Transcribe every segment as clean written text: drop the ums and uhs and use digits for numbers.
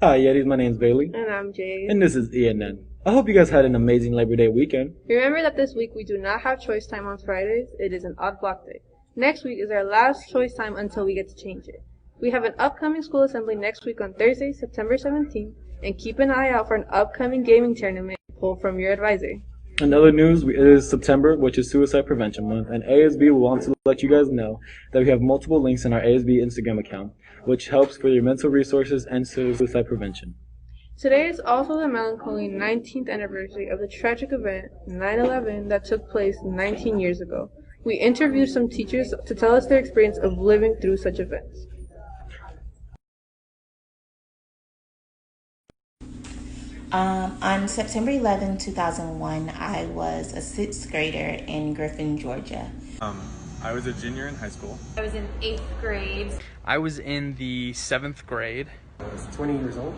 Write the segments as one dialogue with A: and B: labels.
A: Hi, Yetis. My name's Bailey.
B: And I'm Jade.
A: And this is ENN. I hope you guys had an amazing Labor Day weekend.
B: Remember that this week we do not have choice time on Fridays. It is an odd block day. Next week is our last choice time until we get to change it. We have an upcoming school assembly next week on Thursday, September 17th, and keep an eye out for an upcoming gaming tournament poll from your advisor.
A: In other news, it is September, which is Suicide Prevention Month, and ASB will want to let you guys know that we have multiple links in our ASB Instagram account, which helps for your mental resources and suicide prevention.
B: Today is also the melancholy 19th anniversary of the tragic event 9/11 that took place 19 years ago. We interviewed some teachers to tell us their experience of living through such events.
C: On September 11, 2001, I was a 6th grader in Griffin, Georgia.
D: I was a junior in high school.
E: I was in 8th grade.
F: I was in the 7th grade.
G: I was 20 years old.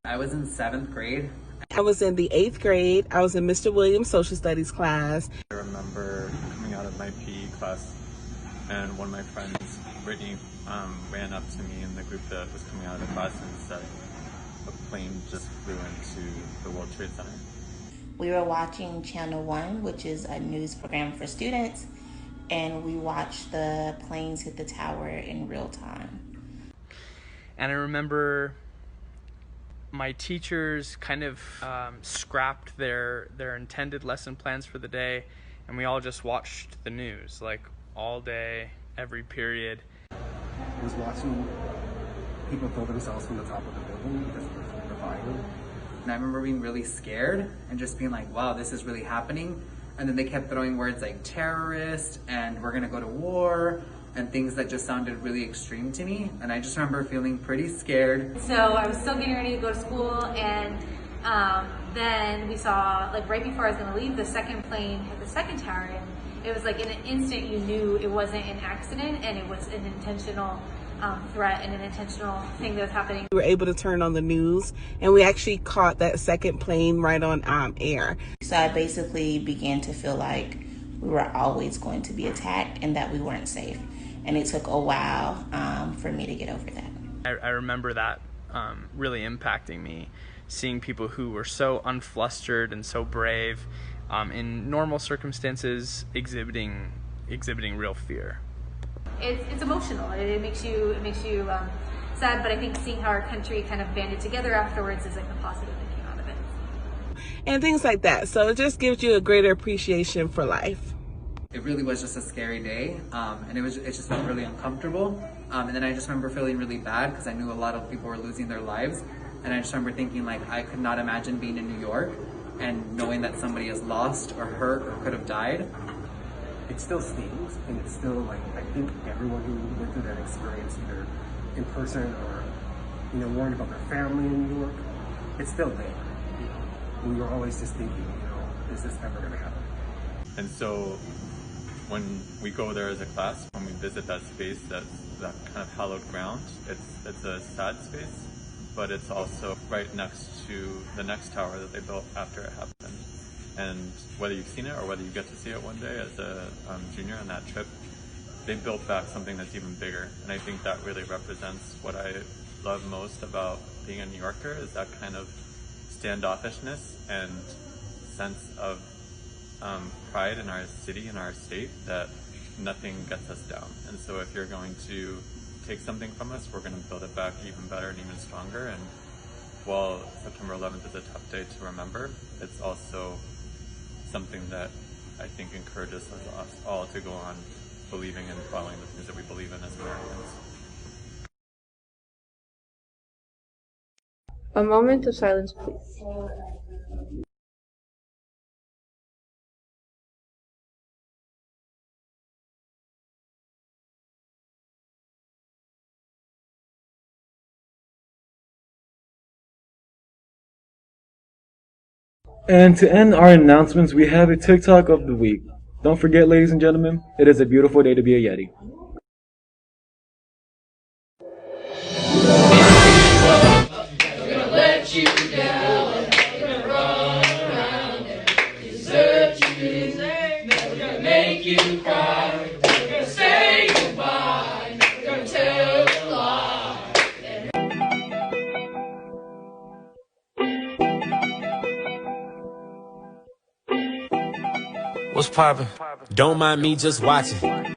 H: I was in 7th grade.
I: I was in the 8th grade. I was in Mr. Williams' social studies class.
D: I remember coming out of my PE class and one of my friends, Brittany, ran up to me in the group that was coming out of the class and said a plane just flew into the World Trade Center.
C: We were watching Channel 1, which is a news program for students, and we watched the planes hit the tower in real time.
F: And I remember my teachers kind of scrapped their intended lesson plans for the day, and we all just watched the news, like all day, every period.
G: I was watching people throw themselves from the top of the building because of the fire.
H: And I remember being really scared and just being like, wow, this is really happening. And then they kept throwing words like terrorist and we're gonna go to war and things that just sounded really extreme to me. And I just remember feeling pretty scared.
E: So I was still getting ready to go to school, and then we saw, like right before I was gonna leave, the second plane hit the second tower, and it was like in an instant you knew it wasn't an accident and it was an intentional threat and an intentional thing that was happening.
I: We were able to turn on the news, and we actually caught that second plane right on air.
C: So I basically began to feel like we were always going to be attacked and that we weren't safe. And it took a while for me to get over that.
F: I remember that really impacting me, seeing people who were so unflustered and so brave in normal circumstances exhibiting real fear.
E: It's emotional. It makes you sad, but I think seeing how our country kind of banded together afterwards is like the positive that came out of it.
I: And things like that. So it just gives you a greater appreciation for life.
H: It really was just a scary day, and it just felt really uncomfortable. And then I just remember feeling really bad because I knew a lot of people were losing their lives. And I just remember thinking like, I could not imagine being in New York and knowing that somebody is lost or hurt or could have died.
G: It still stings, and it's still like, I think everyone who went through that experience, either in person or, worrying about their family in New York, it's still there. We were always just thinking, is this ever gonna happen?
D: And so when we go there as a class, when we visit that space, that kind of hallowed ground, it's a sad space, but it's also right next to the next tower that they built after it happened. And whether you've seen it or whether you get to see it one day as a junior on that trip, they built back something that's even bigger. And I think that really represents what I love most about being a New Yorker, is that kind of standoffishness and sense of pride in our city and our state, that nothing gets us down. And so if you're going to take something from us, we're going to build it back even better and even stronger. And while September 11th is a tough day to remember, it's also something that I think encourages us all to go on believing and following the things that we believe in as Americans.
B: A moment of silence, please.
A: And to end our announcements, we have a TikTok of the week. Don't forget, ladies and gentlemen, it is a beautiful day to be a Yeti.
J: What's poppin'? Don't mind me just watching.